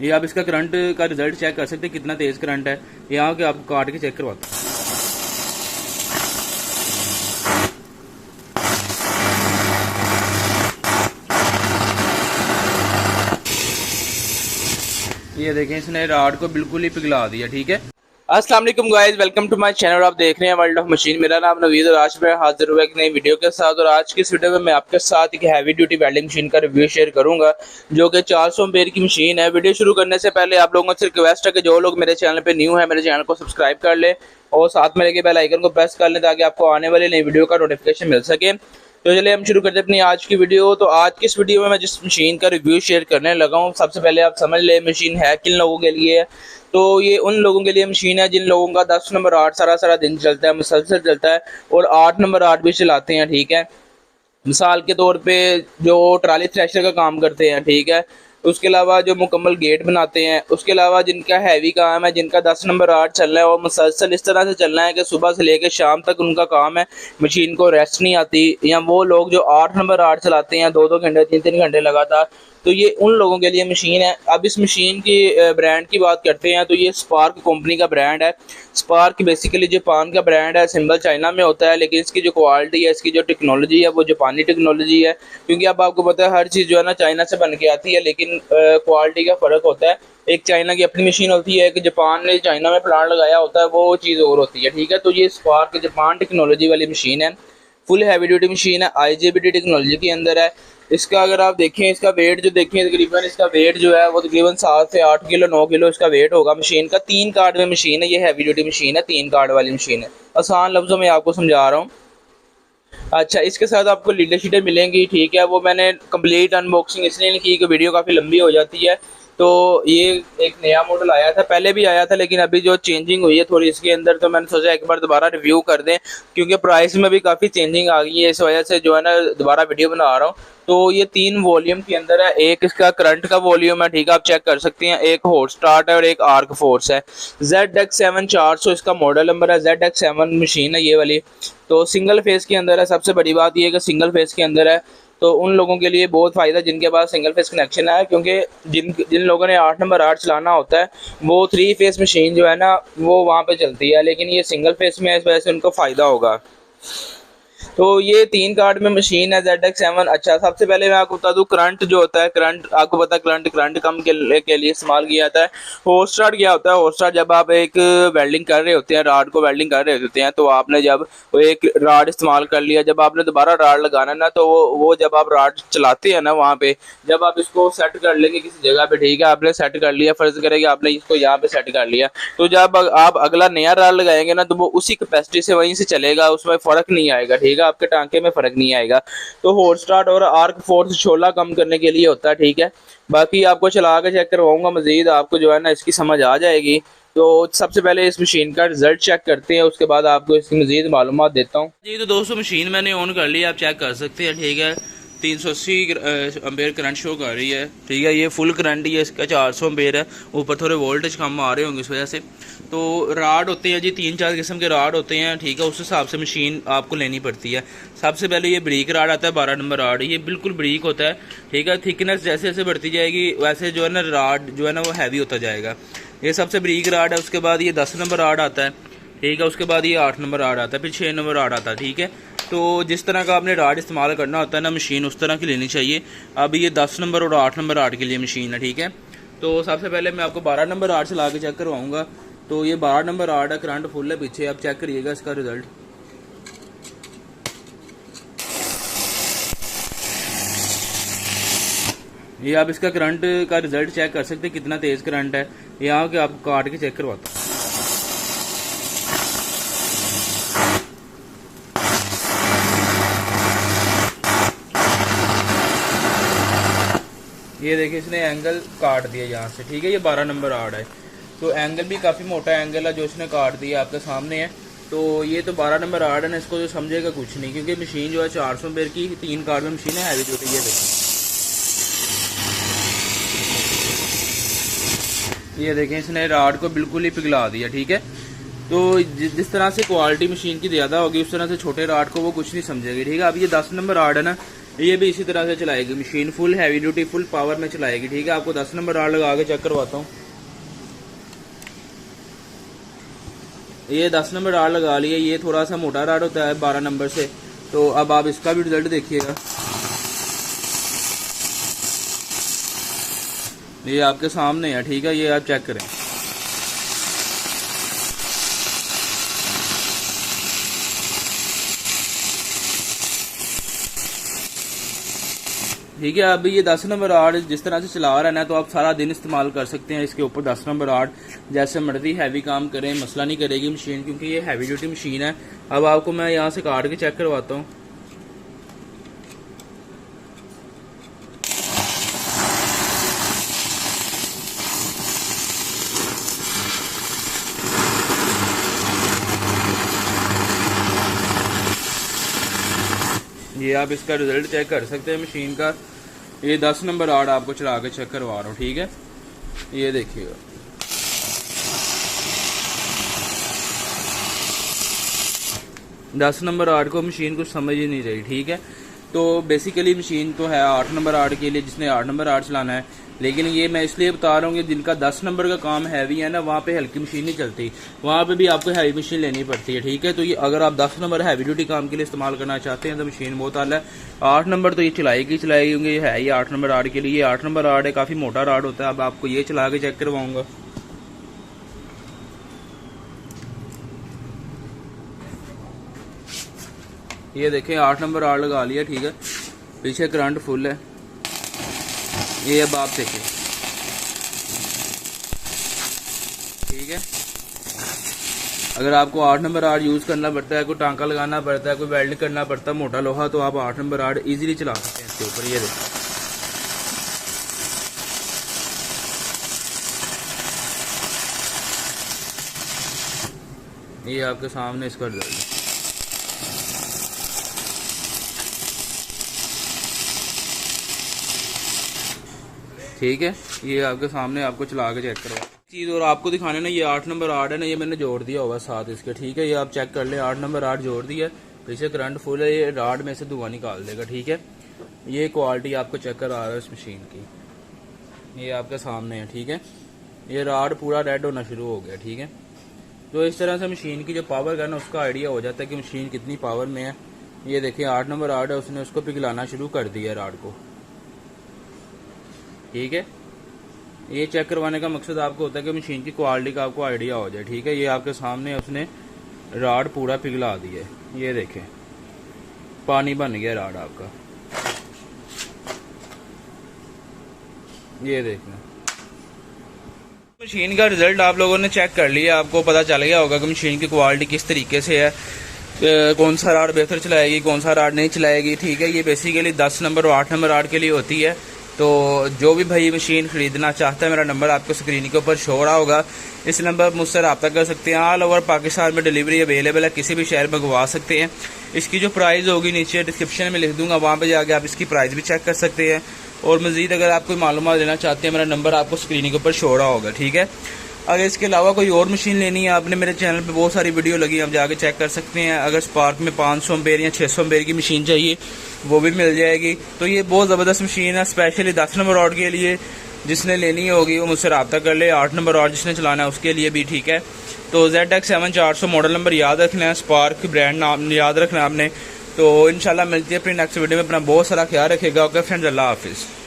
ये आप इसका करंट का रिजल्ट चेक कर सकते हैं कितना तेज करंट है। यहाँ के आपको काट के चेक करवाता हूँ। ये देखें, इसने राड को बिल्कुल ही पिघला दिया। ठीक है, अस्सलाम वालेकुम guys, welcome to my channel. आप देख रहे हैं वर्ल्ड ऑफ मशीन। मेरा नाम नवीद और आज मैं हाजिर हुआ एक नई वीडियो के साथ। और आज की इस वीडियो में मैं आपके साथ एक हैवी ड्यूटी वेल्डिंग मशीन का रिव्यू शेयर करूंगा जो कि 400 एम्पेयर की मशीन है। वीडियो शुरू करने से पहले आप लोगों से रिक्वेस्ट है कि जो लोग मेरे चैनल पर न्यू है मेरे चैनल को सब्सक्राइब कर ले और साथ में लगे बेल आइकन को प्रेस कर लें ताकि आपको आने वाली नई वीडियो का नोटिफिकेशन मिल सके। तो चलिए हम शुरू करते हैं अपनी आज की वीडियो। तो आज की इस वीडियो में मैं जिस मशीन का रिव्यू शेयर करने लगा हूँ, सबसे पहले आप समझ ले मशीन है किन लोगों के लिए। तो ये उन लोगों के लिए मशीन है जिन लोगों का 10 नंबर 8 सारा दिन चलता है, मुसलसल चलता है और 8 नंबर 8 भी चलाते हैं। ठीक है, मिसाल के तौर पे जो ट्राली थ्रेशर का काम करते हैं, ठीक है, उसके अलावा जो मुकम्मल गेट बनाते हैं, उसके अलावा जिनका हैवी काम है, जिनका 10 नंबर 8 चलना है और मुसलसल इस तरह से चलना है कि सुबह से लेकर शाम तक उनका काम है, मशीन को रेस्ट नहीं आती, या वो लोग जो 8 नंबर 8 चलाते हैं 2-2 घंटे 3-3 घंटे लगातार, तो ये उन लोगों के लिए मशीन है। अब इस मशीन की ब्रांड की बात करते हैं तो ये स्पार्क कंपनी का ब्रांड है। स्पार्क बेसिकली जापान का ब्रांड है, सिंबल चाइना में होता है, लेकिन इसकी जो क्वालिटी है, इसकी जो टेक्नोलॉजी है वो जापानी टेक्नोलॉजी है। क्योंकि अब आपको पता है हर चीज़ जो है ना चाइना से बन के आती है, लेकिन क्वालिटी का फ़र्क होता है। एक चाइना की अपनी मशीन होती है, कि जापान ने चाइना में प्लांट लगाया होता है, वो चीज़ और होती है। ठीक है, तो ये स्पार्क जापान टेक्नोलॉजी वाली मशीन है, फुल हैवी ड्यूटी मशीन है, IGBT टेक्नोलॉजी के अंदर है। इसका अगर आप देखें, इसका वेट जो देखें, तकरीबन इसका वेट जो है वो तकरीबन 7 से 8 किलो 9 किलो इसका वेट होगा मशीन का। 3 कार्ड में मशीन है, ये हैवी ड्यूटी मशीन है, 3 कार्ड वाली मशीन है। आसान लफ्ज़ों में आपको समझा रहा हूँ। अच्छा, इसके साथ आपको लीडर शीटें मिलेंगी। ठीक है, वो मैंने कंप्लीट अनबॉक्सिंग इसलिए नहीं की कि वीडियो काफ़ी लंबी हो जाती है। तो ये एक नया मॉडल आया था, पहले भी आया था, लेकिन अभी जो चेंजिंग हुई है थोड़ी इसके अंदर, तो मैंने सोचा एक बार दोबारा रिव्यू कर दें, क्योंकि प्राइस में भी काफ़ी चेंजिंग आ गई है, इस वजह से जो है ना दोबारा वीडियो बना रहा हूँ। तो ये 3 वॉल्यूम के अंदर है। एक इसका करंट का वॉल्यूम है, ठीक है, आप चेक कर सकते हैं। एक हॉट स्टार्ट है और एक आर्क फोर्स है। ZX7 400 इसका मॉडल नंबर है। ZX7 मशीन है ये वाली। तो सिंगल फेस के अंदर है। सबसे बड़ी बात ये है कि सिंगल फेस के अंदर है, तो उन लोगों के लिए बहुत फ़ायदा जिनके पास सिंगल फेस कनेक्शन है, क्योंकि जिन लोगों ने 8 नंबर 8 चलाना होता है वो 3 फेस मशीन जो है ना वो वहाँ पे चलती है, लेकिन ये सिंगल फेस में है, इस वजह से उनको फ़ायदा होगा। तो ये 3 कार्ड में मशीन है ZX7। अच्छा, सबसे पहले मैं आपको बता दूं करंट जो होता है, करंट आपको पता है करंट कम के लिए इस्तेमाल किया जाता है। हॉट स्टार्ट क्या होता है? हॉट स्टार्ट जब आप एक वेल्डिंग कर रहे होते हैं, राड को वेल्डिंग कर रहे होते हैं, तो आपने जब वो एक राड इस्तेमाल कर लिया, जब आपने दोबारा राड लगाना ना, तो वो जब आप राड चलाते हैं ना, वहाँ पे जब आप इसको सेट कर लेंगे किसी जगह पे, ठीक है, आपने सेट कर लिया, फर्ज करेंगे आपने इसको यहाँ पे सेट कर लिया, तो जब आप अगला नया राड लगाएंगे ना, तो वो उसी कैपेसिटी से वहीं से चलेगा, उसमें फ़र्क नहीं आएगा। ठीक है, आपके टांके में फ़र्क नहीं आएगा। तो हॉट स्टार्ट और आर्क फोर्स शोला कम करने के लिए होता है। ठीक है, बाकी आपको चला के चेक करवाऊंगा मज़ीद, आपको जो है ना इसकी समझ आ जाएगी। तो सबसे पहले इस मशीन का रिजल्ट चेक करते हैं, उसके बाद आपको इसकी मज़ीद मालूमात देता हूँ जी। तो दोस्तों मशीन मैंने ऑन कर ली, आप चेक कर सकते हैं। ठीक है, 380 एम्पेयर करंट शो कर रही है। ठीक है, ये फुल करंट ही है, इसका 400 एम्पेयर है। ऊपर थोड़े वोल्टेज कम आ रहे होंगे इस वजह से। तो राड होते हैं जी, 3-4 किस्म के राड होते हैं। ठीक है, उस हिसाब से मशीन आपको लेनी पड़ती है। सबसे पहले ये ब्रीक राड आता है, 12 नंबर राड, ये बिल्कुल ब्रीक होता है। ठीक है, थिकनेस जैसे जैसे बढ़ती जाएगी वैसे जो है ना राड जो है ना वो हैवी होता जाएगा। ये सबसे ब्रीक राड है। उसके बाद ये 10 नंबर राड आता है। ठीक है, उसके बाद ये 8 नंबर राड आता है, फिर 6 नंबर राड आता है। ठीक है, तो जिस तरह का आपने राड इस्तेमाल करना होता है ना, मशीन उस तरह की लेनी चाहिए। अब ये 10 नंबर और 8 नंबर राड के लिए मशीन है। ठीक है, तो सबसे पहले मैं आपको 12 नंबर राड चला के चेक करवाऊंगा। तो ये 12 नंबर राड है, करंट फुल है पीछे, आप चेक करिएगा इसका रिजल्ट। ये आप इसका करंट का रिजल्ट चेक कर सकते हैं कितना तेज करंट है। यहाँ के आपको काट के चेक करवाता हूँ। ये देखिए, इसने एंगल काट दिया यहाँ से। ठीक है, ये 12 नंबर राड है, तो एंगल भी काफ़ी मोटा एंगल है जो इसने काट दिया, आपके सामने है। तो ये तो 12 नंबर राड है ना, इसको जो समझेगा कुछ नहीं, क्योंकि मशीन जो है 400 एम्पेयर की 3 कार्ड में मशीन है, हैवी ड्यूटी। ये देखें, इसने राड को बिल्कुल ही पिघला दिया। ठीक है, तो जिस तरह से क्वालिटी मशीन की ज़्यादा होगी उस तरह से छोटे राड को वो कुछ नहीं समझेगी। ठीक है, अब ये 10 नंबर राड है ना, ये भी इसी तरह से चलाएगी machine, full heavy duty full power में चलाएगी, ठीक है। आपको 10 नंबर राड लगा के चेक करवाता हूँ। ये 10 नंबर राड लगा लिया, ये थोड़ा सा मोटा राड होता है 12 नंबर से, तो अब आप इसका भी रिजल्ट देखिएगा। ये आपके सामने है, ठीक है, ये आप चेक करें। ठीक है। अभी ये 10 नंबर राड जिस तरह से चला रहा है ना, तो आप सारा दिन इस्तेमाल कर सकते हैं इसके ऊपर 10 नंबर राड। जैसे मर्जी हैवी काम करें, मसला नहीं करेगी मशीन, क्योंकि ये हैवी ड्यूटी मशीन है। अब आपको मैं यहाँ से काट के चेक करवाता हूँ। ये आप इसका रिजल्ट चेक कर सकते हैं मशीन का। ये 10 नंबर राड आपको चला के चेक करवा रहा हूँ, ठीक है। ये देखिएगा, दस नंबर राड को मशीन कुछ समझ ही नहीं रही, ठीक है। तो बेसिकली मशीन तो है 8 नंबर राड के लिए, जिसने 8 नंबर राड चलाना है। लेकिन ये मैं इसलिए बता रहा हूँ कि जिनका 10 नंबर का काम हैवी है ना, वहाँ पे हल्की मशीन नहीं चलती, वहाँ पे भी आपको हैवी मशीन लेनी पड़ती है, ठीक है। तो ये अगर आप 10 नंबर हैवी ड्यूटी काम के लिए इस्तेमाल करना चाहते हैं तो मशीन बहुत आला है। 8 नंबर तो ये चलाएगी क्योंकि ये है ये 8 नंबर राड के लिए। ये 8 नंबर राड है, काफ़ी मोटा राड होता है। अब आपको ये चला के चेक करवाऊंगा। ये देखें 8 नंबर राड लगा लिया, ठीक है। पीछे करंट फुल है, ये अब आप देखें, ठीक है। अगर आपको 8 नंबर राड यूज करना पड़ता है, कोई टांका लगाना पड़ता है, कोई वेल्ड करना पड़ता है मोटा लोहा, तो आप 8 नंबर राड इजीली चला सकते हैं इसके ऊपर। ये देखें, ये आपके सामने इसका रिजल्ट है। ठीक है, ये आपके सामने आपको चला के चेक करवा चीज़। और आपको दिखाने ना, ये 8 नंबर राड है ना, ये मैंने जोड़ दिया होगा साथ इसके, ठीक है। ये आप चेक कर ले, 8 नंबर राड जोड़ दिया, पीछे करंट फुल है, ये राड में से धुआं निकाल देगा, ठीक है। ये क्वालिटी आपको चेक करा रहा है इस मशीन की, ये आपके सामने है, ठीक है। ये राड पूरा रेड होना शुरू हो गया, ठीक है। तो इस तरह से मशीन की जो पावर है ना, उसका आइडिया हो जाता है कि मशीन कितनी पावर में है। ये देखिए 8 नंबर राड है, उसने उसको पिघलाना शुरू कर दिया राड को, ठीक है। ये चेक करवाने का मकसद आपको होता है कि मशीन की क्वालिटी का आपको आइडिया हो जाए, ठीक है। ये आपके सामने उसने राड पूरा पिघला दिया है, ये देखें पानी बन गया राड आपका, ये देखना। मशीन का रिजल्ट आप लोगों ने चेक कर लिया, आपको पता चल गया होगा कि मशीन की क्वालिटी किस तरीके से है, कौन सा राड बेहतर चलाएगी, कौन सा राड नहीं चलाएगी, ठीक है। ये बेसिकली 10 नंबर और 8 नंबर राड के लिए होती है। तो जो भी भाई मशीन खरीदना चाहता है, मेरा नंबर आपको स्क्रीन के ऊपर शो हो रहा होगा, इस नंबर पर मुझसे रब्ता कर सकते हैं। ऑल ओवर पाकिस्तान में डिलीवरी अवेलेबल है, किसी भी शहर में मंगवा सकते हैं। इसकी जो प्राइस होगी नीचे डिस्क्रिप्शन में लिख दूंगा, वहाँ पे जाके आप इसकी प्राइस भी चेक कर सकते हैं। और मज़ीद अगर आप कोई मालूमात लेना चाहते हैं, मेरा नंबर आपको स्क्रीन के ऊपर शो हो रहा होगा, ठीक है। अगर इसके अलावा कोई और मशीन लेनी है आपने, मेरे चैनल पे बहुत सारी वीडियो लगी, आप जाके चेक कर सकते हैं। अगर स्पार्क में 500 एम्पेयर या 600 एम्पेयर की मशीन चाहिए, वो भी मिल जाएगी। तो ये बहुत ज़बरदस्त मशीन है, स्पेशली 10 नंबर रॉड के लिए। जिसने लेनी होगी वो मुझसे रब्ता कर ले, 8 नंबर रॉड जिसने चलाना है उसके लिए भी, ठीक है। तो ZX7400 मॉडल नंबर याद रखना है, स्पार्क ब्रांड नाम याद रखना है आपने। तो इंशाल्लाह मिलती है अपनी नेक्स्ट वीडियो में। अपना बहुत सारा ख्याल रखेगा। ओके फ्रेंड्स, अल्लाह हाफिज़।